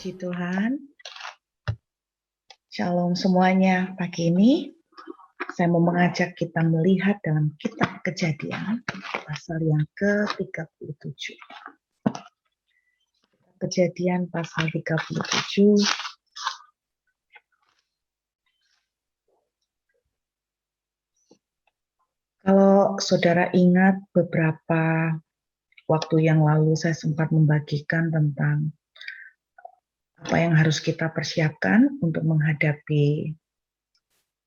Puji Tuhan. Shalom semuanya. Pagi ini saya mau mengajak kita melihat dalam kitab Kejadian pasal yang ke-37. Kejadian pasal 37. Kalau saudara ingat beberapa waktu yang lalu saya sempat membagikan tentang apa yang harus kita persiapkan untuk menghadapi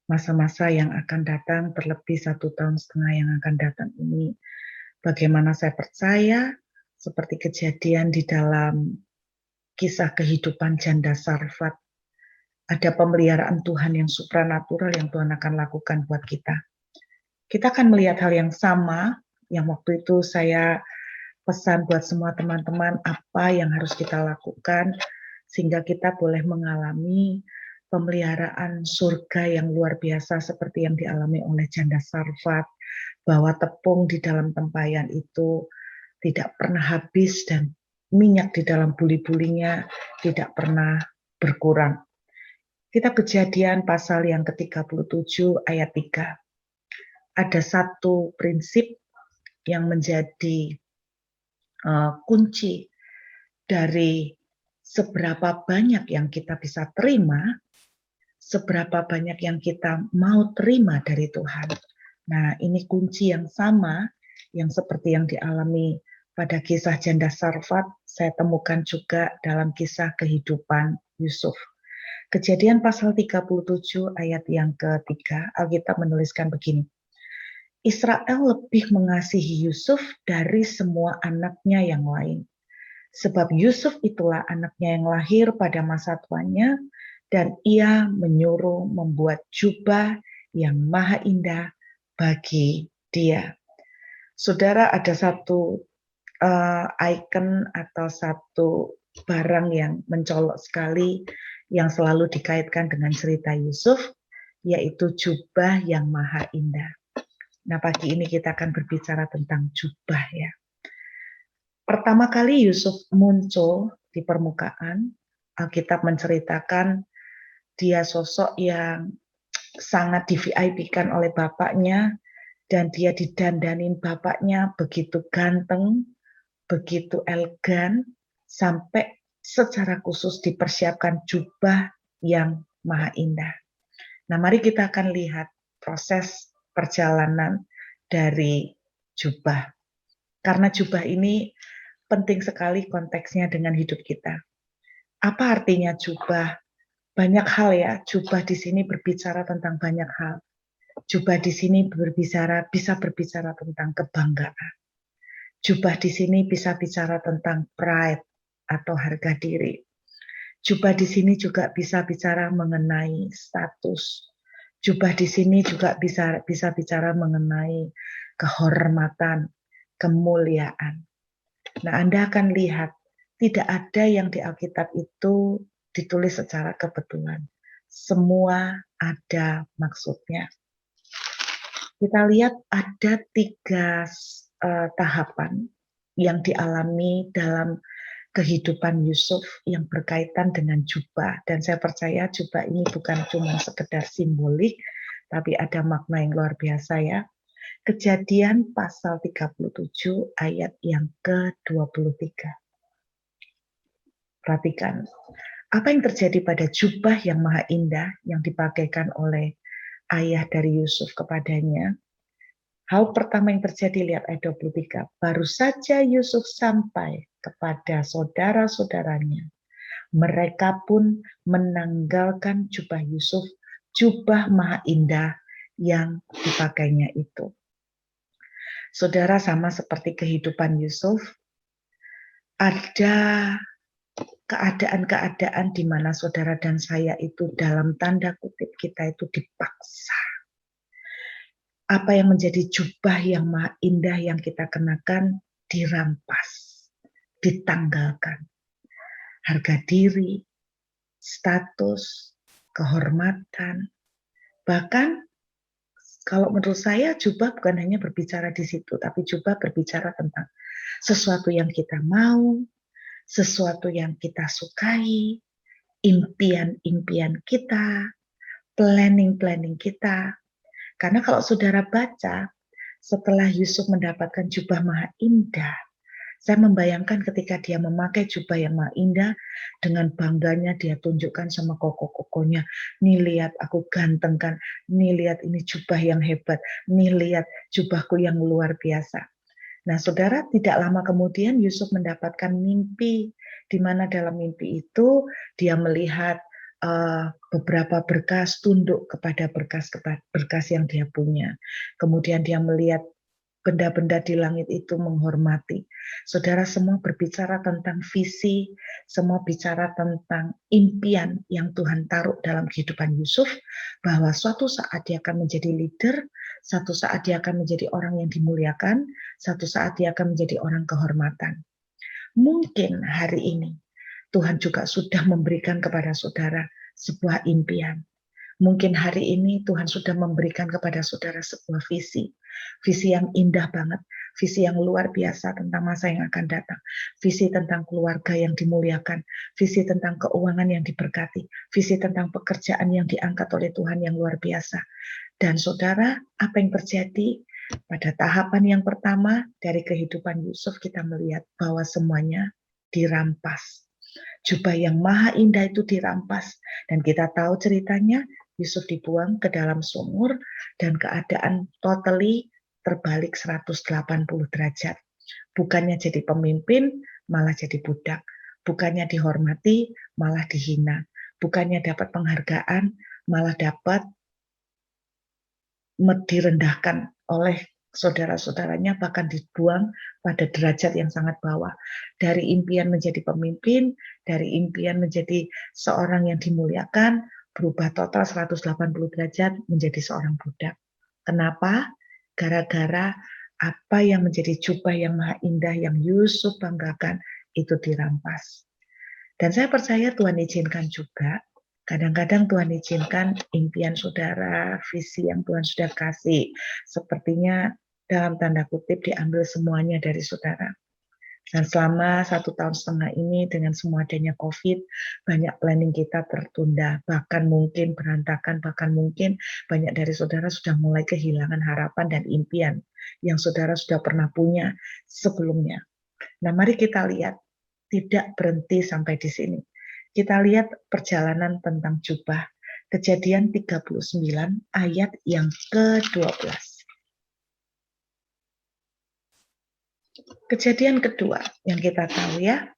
masa-masa yang akan datang, terlebih 1,5 tahun yang akan datang ini. Bagaimana saya percaya, seperti kejadian di dalam kisah kehidupan janda Sarfat, ada pemeliharaan Tuhan yang supranatural yang Tuhan akan lakukan buat kita. Kita akan melihat hal yang sama, yang waktu itu saya pesan buat semua teman-teman, apa yang harus kita lakukan, sehingga kita boleh mengalami pemeliharaan surga yang luar biasa seperti yang dialami oleh janda Sarfat, bahwa tepung di dalam tempayan itu tidak pernah habis dan minyak di dalam buli-bulinya tidak pernah berkurang. Kita Kejadian pasal yang ke-37 ayat 3. Ada satu prinsip yang menjadi kunci dari seberapa banyak yang kita bisa terima, seberapa banyak yang kita mau terima dari Tuhan. Nah, ini kunci yang sama yang seperti yang dialami pada kisah janda Sarfat, saya temukan juga dalam kisah kehidupan Yusuf. Kejadian pasal 37 ayat yang ketiga, Alkitab menuliskan begini. Israel lebih mengasihi Yusuf dari semua anaknya yang lain. Sebab Yusuf itulah anaknya yang lahir pada masa tuanya, dan ia menyuruh membuat jubah yang maha indah bagi dia. Saudara, ada satu icon atau satu barang yang mencolok sekali yang selalu dikaitkan dengan cerita Yusuf, yaitu jubah yang maha indah. Nah, pagi ini kita akan berbicara tentang jubah ya. Pertama kali Yusuf muncul di permukaan, Alkitab menceritakan dia sosok yang sangat di-VIP-kan oleh bapaknya, dan dia didandanin bapaknya begitu ganteng, begitu elegan, sampai secara khusus dipersiapkan jubah yang maha indah. Nah, mari kita akan lihat proses perjalanan dari jubah. Karena jubah ini penting sekali konteksnya dengan hidup kita. Apa artinya jubah? Banyak hal ya, jubah di sini berbicara tentang banyak hal. Jubah di sini bisa berbicara tentang kebanggaan. Jubah di sini bisa bicara tentang pride atau harga diri. Jubah di sini juga bisa bicara mengenai status. Jubah di sini juga bisa bicara mengenai kehormatan, kemuliaan. Nah, Anda akan lihat tidak ada yang di Alkitab itu ditulis secara kebetulan. Semua ada maksudnya. Kita lihat ada 3 tahapan yang dialami dalam kehidupan Yusuf yang berkaitan dengan jubah. Dan saya percaya jubah ini bukan cuma sekedar simbolik, tapi ada makna yang luar biasa ya. Kejadian pasal 37 ayat yang ke-23. Perhatikan, apa yang terjadi pada jubah yang maha indah yang dipakaikan oleh ayah dari Yusuf kepadanya. Hal pertama yang terjadi, lihat ayat 23. Baru saja Yusuf sampai kepada saudara-saudaranya, mereka pun menanggalkan jubah Yusuf, jubah maha indah yang dipakainya itu. Saudara, sama seperti kehidupan Yusuf, ada keadaan-keadaan di mana saudara dan saya itu dalam tanda kutip kita itu dipaksa. Apa yang menjadi jubah yang maha indah yang kita kenakan dirampas, ditanggalkan. Harga diri, status, kehormatan. Bahkan kalau menurut saya jubah bukan hanya berbicara di situ, tapi jubah berbicara tentang sesuatu yang kita mau, sesuatu yang kita sukai, impian-impian kita, planning-planning kita. Karena kalau saudara baca, setelah Yusuf mendapatkan jubah maha indah, saya membayangkan ketika dia memakai jubah yang maha indah, dengan bangganya dia tunjukkan sama koko-kokonya, nih lihat aku ganteng kan, nih lihat ini jubah yang hebat, nih lihat jubahku yang luar biasa. Nah saudara, tidak lama kemudian Yusuf mendapatkan mimpi, di mana dalam mimpi itu dia melihat beberapa berkas tunduk kepada berkas yang dia punya. Kemudian dia melihat benda-benda di langit itu menghormati. Saudara, semua berbicara tentang visi, semua bicara tentang impian yang Tuhan taruh dalam kehidupan Yusuf, bahwa suatu saat dia akan menjadi leader, suatu saat dia akan menjadi orang yang dimuliakan, suatu saat dia akan menjadi orang kehormatan. Mungkin hari ini Tuhan juga sudah memberikan kepada saudara sebuah impian. Mungkin hari ini Tuhan sudah memberikan kepada saudara sebuah visi. Visi yang indah banget, visi yang luar biasa tentang masa yang akan datang. Visi tentang keluarga yang dimuliakan, visi tentang keuangan yang diberkati, visi tentang pekerjaan yang diangkat oleh Tuhan yang luar biasa. Dan saudara, apa yang terjadi? Pada tahapan yang pertama dari kehidupan Yusuf, kita melihat bahwa semuanya dirampas. Jubah yang maha indah itu dirampas. Dan kita tahu ceritanya, Yusuf dibuang ke dalam sumur dan keadaan totally terbalik 180 derajat. Bukannya jadi pemimpin, malah jadi budak. Bukannya dihormati, malah dihina. Bukannya dapat penghargaan, malah dapat direndahkan oleh saudara-saudaranya, bahkan dibuang pada derajat yang sangat bawah. Dari impian menjadi pemimpin, dari impian menjadi seorang yang dimuliakan, berubah total 180 derajat menjadi seorang budak. Kenapa? Gara-gara apa yang menjadi jubah yang maha indah yang Yusuf banggakan itu dirampas. Dan saya percaya Tuhan izinkan juga, kadang-kadang Tuhan izinkan impian saudara, visi yang Tuhan sudah kasih, sepertinya dalam tanda kutip diambil semuanya dari saudara. Dan selama 1,5 tahun ini dengan semua adanya COVID, banyak planning kita tertunda, bahkan mungkin berantakan, bahkan mungkin banyak dari saudara sudah mulai kehilangan harapan dan impian yang saudara sudah pernah punya sebelumnya. Nah, mari kita lihat, tidak berhenti sampai di sini. Kita lihat perjalanan tentang jubah. Kejadian 39 ayat yang ke-12. Kejadian kedua yang kita tahu ya,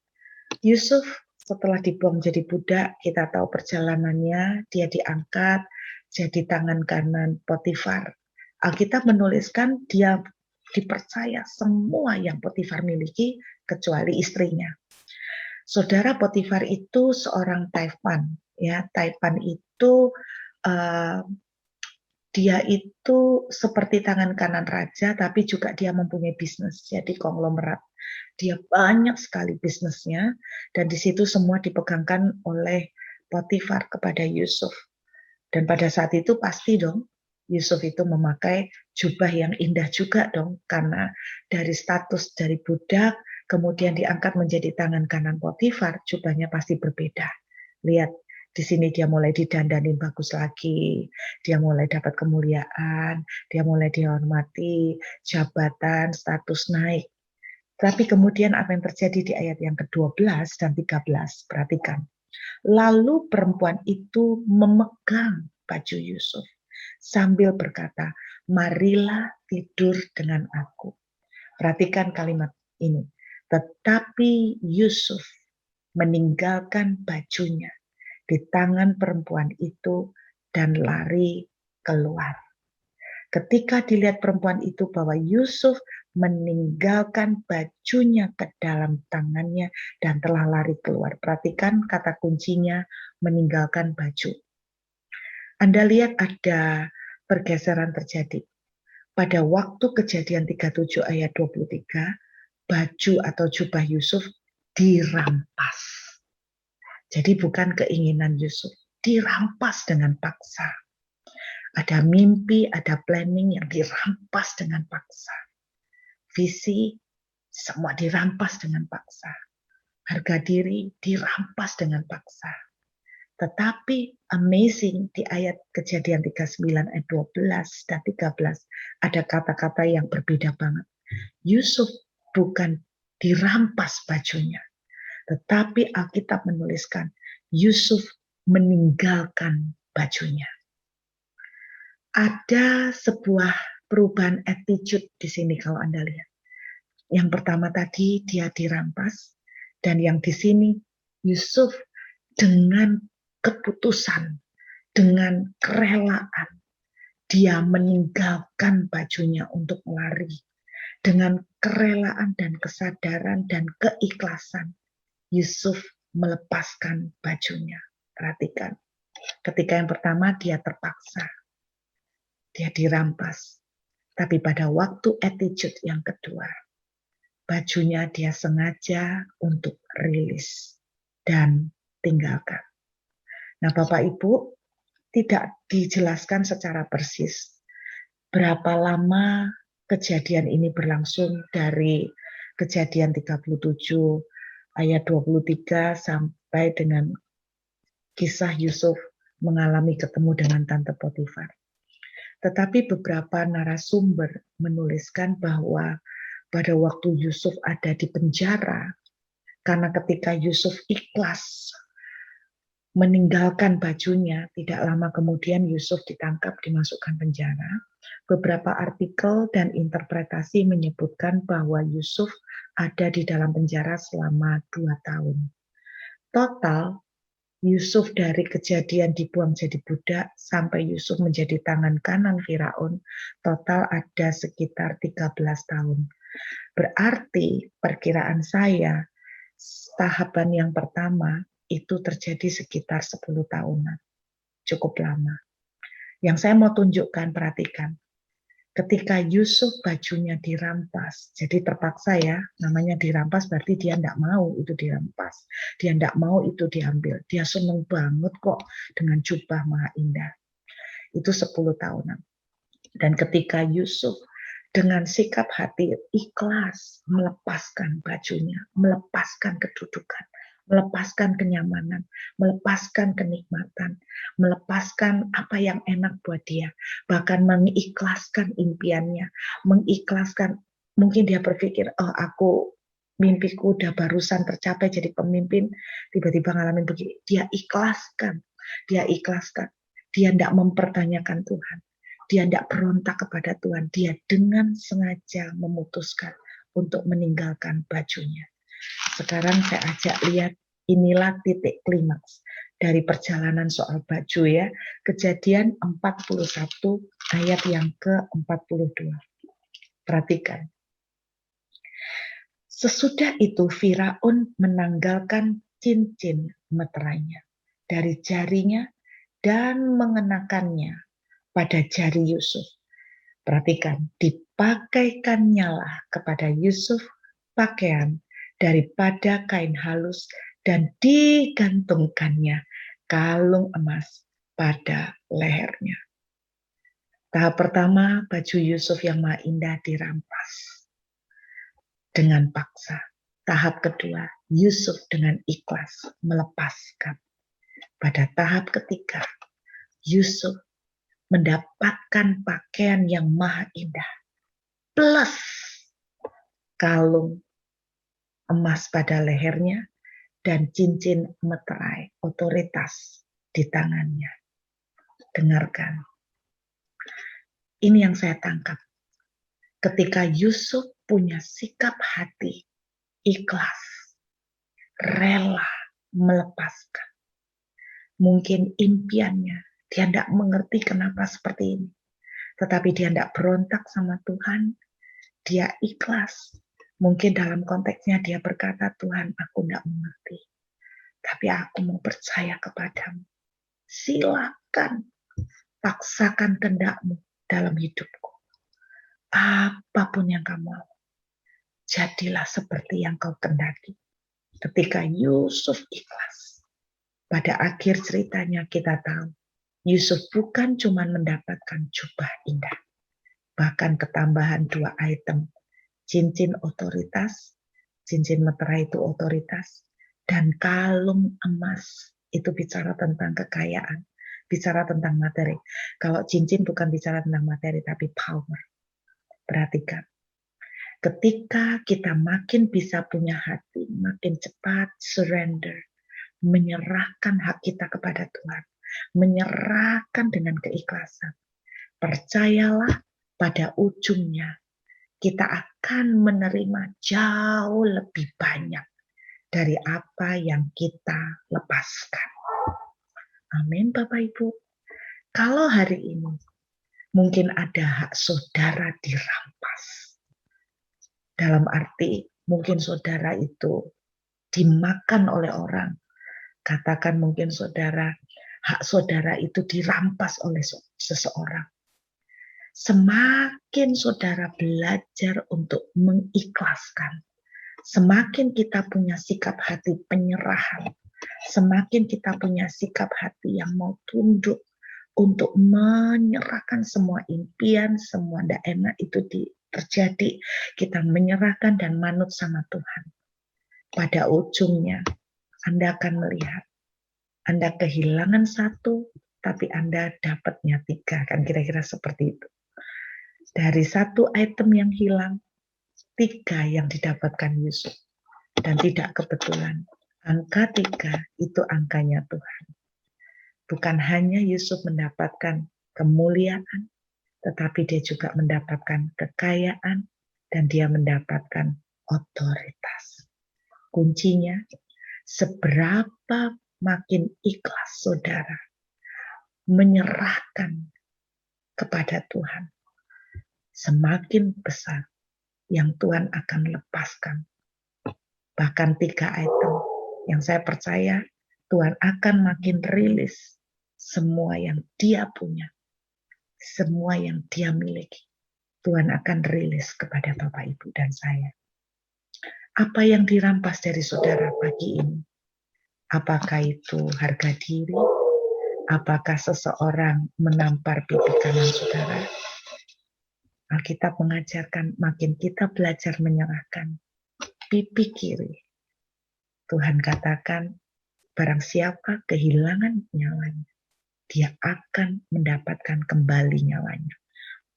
Yusuf setelah dibuang jadi budak, kita tahu perjalanannya, dia diangkat jadi tangan kanan Potifar. Alkitab menuliskan dia dipercaya semua yang Potifar miliki kecuali istrinya. Saudara, Potifar itu seorang taipan, ya. Taipan itu dia itu seperti tangan kanan raja, tapi juga dia mempunyai bisnis, jadi konglomerat. Dia banyak sekali bisnisnya, dan di situ semua dipegangkan oleh Potifar kepada Yusuf. Dan pada saat itu pasti dong, Yusuf itu memakai jubah yang indah juga dong, karena dari status dari budak, kemudian diangkat menjadi tangan kanan Potifar, jubahnya pasti berbeda. Lihat, di sini dia mulai didandanin bagus lagi, dia mulai dapat kemuliaan, dia mulai dihormati, jabatan, status naik. Tapi kemudian apa yang terjadi di ayat yang ke-12 dan 13, perhatikan. Lalu perempuan itu memegang baju Yusuf sambil berkata, marilah tidur dengan aku. Perhatikan kalimat ini. Tetapi Yusuf meninggalkan bajunya di tangan perempuan itu dan lari keluar. Ketika dilihat perempuan itu bahwa Yusuf meninggalkan bajunya ke dalam tangannya dan telah lari keluar. Perhatikan kata kuncinya, meninggalkan baju. Anda lihat ada pergeseran terjadi. Pada waktu kejadian 37 ayat 23, baju atau jubah Yusuf dirampas. Jadi bukan keinginan Yusuf, dirampas dengan paksa. Ada mimpi, ada planning yang dirampas dengan paksa. Visi, semua dirampas dengan paksa. Harga diri dirampas dengan paksa. Tetapi amazing di ayat Kejadian 39 ayat 12 dan 13 ada kata-kata yang berbeda banget. Yusuf bukan dirampas bajunya, tetapi Alkitab menuliskan Yusuf meninggalkan bajunya. Ada sebuah perubahan attitude di sini kalau Anda lihat. Yang pertama tadi dia dirampas, dan yang di sini Yusuf dengan keputusan, dengan kerelaan, dia meninggalkan bajunya untuk lari. Dengan kerelaan dan kesadaran dan keikhlasan, Yusuf melepaskan bajunya. Perhatikan, ketika yang pertama dia terpaksa, dia dirampas. Tapi pada waktu attitude yang kedua, bajunya dia sengaja untuk rilis dan tinggalkan. Nah, Bapak Ibu, tidak dijelaskan secara persis berapa lama kejadian ini berlangsung dari Kejadian 37 ayat 23 sampai dengan kisah Yusuf mengalami ketemu dengan Tante Potifar. Tetapi beberapa narasumber menuliskan bahwa pada waktu Yusuf ada di penjara, karena ketika Yusuf ikhlas meninggalkan bajunya, tidak lama kemudian Yusuf ditangkap, dimasukkan penjara. Beberapa artikel dan interpretasi menyebutkan bahwa Yusuf ada di dalam penjara selama 2 tahun. Total, Yusuf dari kejadian dibuang jadi budak sampai Yusuf menjadi tangan kanan Firaun, total ada sekitar 13 tahun. Berarti perkiraan saya, tahapan yang pertama itu terjadi sekitar 10 tahunan. Cukup lama. Yang saya mau tunjukkan, perhatikan. Ketika Yusuf bajunya dirampas, jadi terpaksa ya, namanya dirampas berarti dia tidak mau itu dirampas. Dia tidak mau itu diambil. Dia senang banget kok dengan jubah maha indah. Itu 10 tahunan. Dan ketika Yusuf dengan sikap hati ikhlas melepaskan bajunya, melepaskan kedudukan, melepaskan kenyamanan, melepaskan kenikmatan, melepaskan apa yang enak buat dia, bahkan mengikhlaskan impiannya, mengikhlaskan, mungkin dia berpikir, oh aku mimpiku udah barusan tercapai jadi pemimpin, tiba-tiba ngalamin begini, dia ikhlaskan, dia tidak mempertanyakan Tuhan, dia tidak berontak kepada Tuhan, dia dengan sengaja memutuskan untuk meninggalkan bajunya. Sekarang saya ajak lihat, inilah titik klimaks dari perjalanan soal baju ya. Kejadian 41 ayat yang ke-42. Perhatikan. Sesudah itu Firaun menanggalkan cincin meterainya dari jarinya dan mengenakannya pada jari Yusuf. Perhatikan, dipakaikannya kepada Yusuf pakaian daripada kain halus dan digantungkannya kalung emas pada lehernya. Tahap pertama, baju Yusuf yang maha indah dirampas dengan paksa. Tahap kedua, Yusuf dengan ikhlas melepaskan. Pada tahap ketiga, Yusuf mendapatkan pakaian yang maha indah plus kalung emas pada lehernya dan cincin meterai otoritas di tangannya. Dengarkan. Ini yang saya tangkap. Ketika Yusuf punya sikap hati ikhlas, rela melepaskan. Mungkin impiannya, dia tidak mengerti kenapa seperti ini. Tetapi dia tidak berontak sama Tuhan. Dia ikhlas. Mungkin dalam konteksnya dia berkata, Tuhan aku tidak mengerti. Tapi aku mau percaya kepadamu. Silakan paksakan kehendakmu dalam hidupku. Apapun yang kamu mau. Jadilah seperti yang kau kehendaki. Ketika Yusuf ikhlas. Pada akhir ceritanya kita tahu. Yusuf bukan cuma mendapatkan jubah indah. Bahkan ketambahan 2 item. Cincin otoritas, cincin meterai itu otoritas, dan kalung emas itu bicara tentang kekayaan, bicara tentang materi. Kalau cincin bukan bicara tentang materi, tapi power. Perhatikan, ketika kita makin bisa punya hati, makin cepat surrender, menyerahkan hak kita kepada Tuhan, menyerahkan dengan keikhlasan. Percayalah, pada ujungnya kita akan menerima jauh lebih banyak dari apa yang kita lepaskan. Amin, Bapak Ibu. Kalau hari ini mungkin ada hak saudara dirampas. Dalam arti mungkin saudara itu dimakan oleh orang. Katakan mungkin hak saudara itu dirampas oleh seseorang. Semakin saudara belajar untuk mengikhlaskan, semakin kita punya sikap hati penyerahan, semakin kita punya sikap hati yang mau tunduk untuk menyerahkan semua impian, semua tidak enak itu terjadi, kita menyerahkan dan manut sama Tuhan. Pada ujungnya, Anda akan melihat, Anda kehilangan satu, tapi Anda dapatnya 3, kan kira-kira seperti itu. Dari satu item yang hilang, 3 yang didapatkan Yusuf. Dan tidak kebetulan, angka 3 itu angkanya Tuhan. Bukan hanya Yusuf mendapatkan kemuliaan, tetapi dia juga mendapatkan kekayaan dan dia mendapatkan otoritas. Kuncinya, seberapa makin ikhlas saudara menyerahkan kepada Tuhan, semakin besar yang Tuhan akan lepaskan. Bahkan 3 item yang saya percaya Tuhan akan makin rilis semua yang dia punya, semua yang dia miliki. Tuhan akan rilis kepada Bapak, Ibu, dan saya. Apa yang dirampas dari saudara pagi ini? Apakah itu harga diri? Apakah seseorang menampar pipi kanan saudara? Alkitab mengajarkan makin kita belajar menyerahkan pipi kiri. Tuhan katakan, barang siapa kehilangan nyawanya, dia akan mendapatkan kembali nyawanya.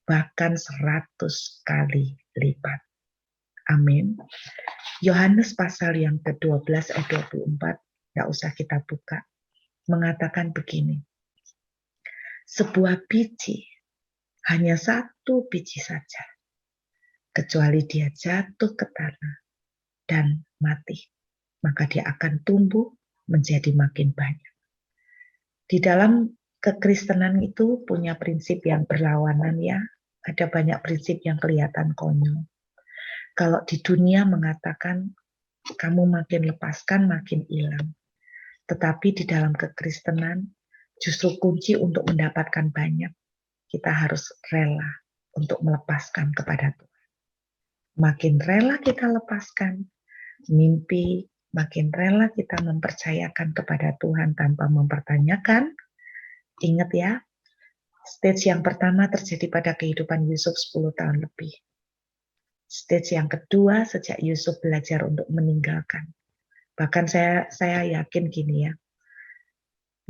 Bahkan 100 kali lipat. Amin. Yohanes pasal yang ke-12 ayat 24, tidak usah kita buka, mengatakan begini. Sebuah biji, hanya 1 biji saja, kecuali dia jatuh ke tanah dan mati, maka dia akan tumbuh menjadi makin banyak. Di dalam kekristenan itu punya prinsip yang berlawanan ya. Ada banyak prinsip yang kelihatan konyol. Kalau di dunia mengatakan kamu makin lepaskan makin hilang. Tetapi di dalam kekristenan justru kunci untuk mendapatkan banyak, kita harus rela untuk melepaskan kepada Tuhan. Makin rela kita lepaskan mimpi, makin rela kita mempercayakan kepada Tuhan tanpa mempertanyakan. Ingat ya, stage yang pertama terjadi pada kehidupan Yusuf 10 tahun lebih. Stage yang kedua sejak Yusuf belajar untuk meninggalkan. Bahkan saya yakin gini ya,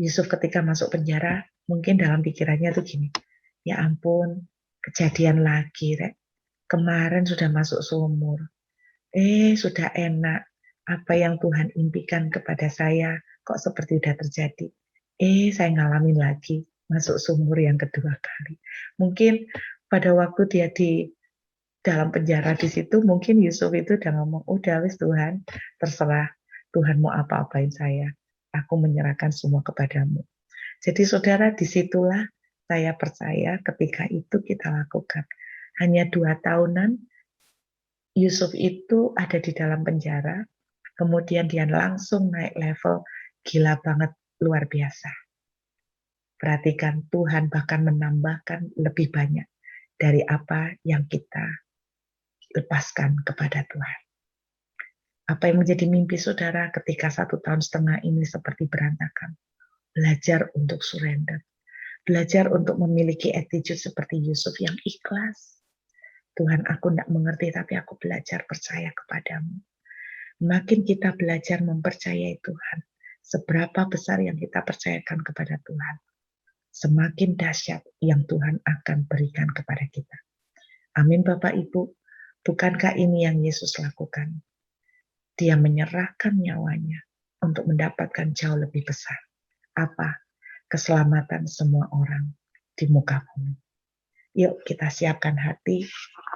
Yusuf ketika masuk penjara, mungkin dalam pikirannya tuh gini, ya ampun, kejadian lagi, Rek. Kemarin sudah masuk sumur, sudah enak, apa yang Tuhan impikan kepada saya, kok seperti sudah terjadi. Saya ngalamin lagi, masuk sumur yang kedua kali. Mungkin pada waktu dia di dalam penjara di situ, mungkin Yusuf itu udah ngomong, udah wis Tuhan, terserah Tuhan mau apa-apain saya. Aku menyerahkan semua kepadamu. Jadi saudara, disitulah saya percaya ketika itu kita lakukan. Hanya 2 tahunan, Yusuf itu ada di dalam penjara, kemudian dia langsung naik level, gila banget, luar biasa. Perhatikan, Tuhan bahkan menambahkan lebih banyak dari apa yang kita lepaskan kepada Tuhan. Apa yang menjadi mimpi saudara ketika 1,5 tahun ini seperti berantakan? Belajar untuk surrender. Belajar untuk memiliki attitude seperti Yusuf yang ikhlas. Tuhan, aku tidak mengerti, tapi aku belajar percaya kepadamu. Makin kita belajar mempercayai Tuhan, seberapa besar yang kita percayakan kepada Tuhan, semakin dahsyat yang Tuhan akan berikan kepada kita. Amin Bapak Ibu, bukankah ini yang Yesus lakukan? Dia menyerahkan nyawanya untuk mendapatkan jauh lebih besar. Apa? Keselamatan semua orang di muka bumi. Yuk kita siapkan hati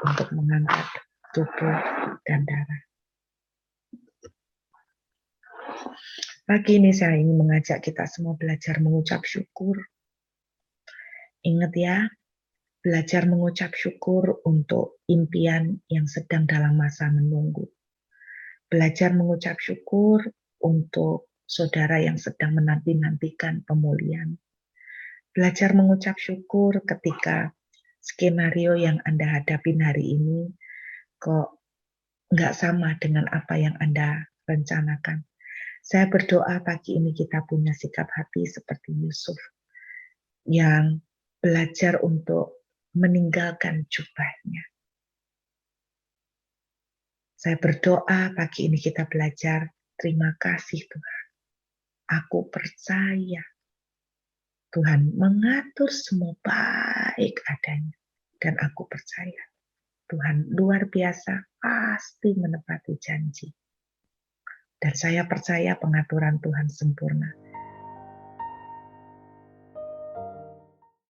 untuk mengangkat tubuh dan darah. Pagi ini saya ingin mengajak kita semua belajar mengucap syukur. Ingat ya, belajar mengucap syukur untuk impian yang sedang dalam masa menunggu. Belajar mengucap syukur untuk saudara yang sedang menanti-nantikan pemulihan. Belajar mengucap syukur ketika skenario yang Anda hadapin hari ini kok nggak sama dengan apa yang Anda rencanakan. Saya berdoa pagi ini kita punya sikap hati seperti Yusuf yang belajar untuk meninggalkan jubahnya. Saya berdoa pagi ini kita belajar, terima kasih Tuhan. Aku percaya Tuhan mengatur semua baik adanya. Dan aku percaya Tuhan luar biasa pasti menepati janji. Dan saya percaya pengaturan Tuhan sempurna.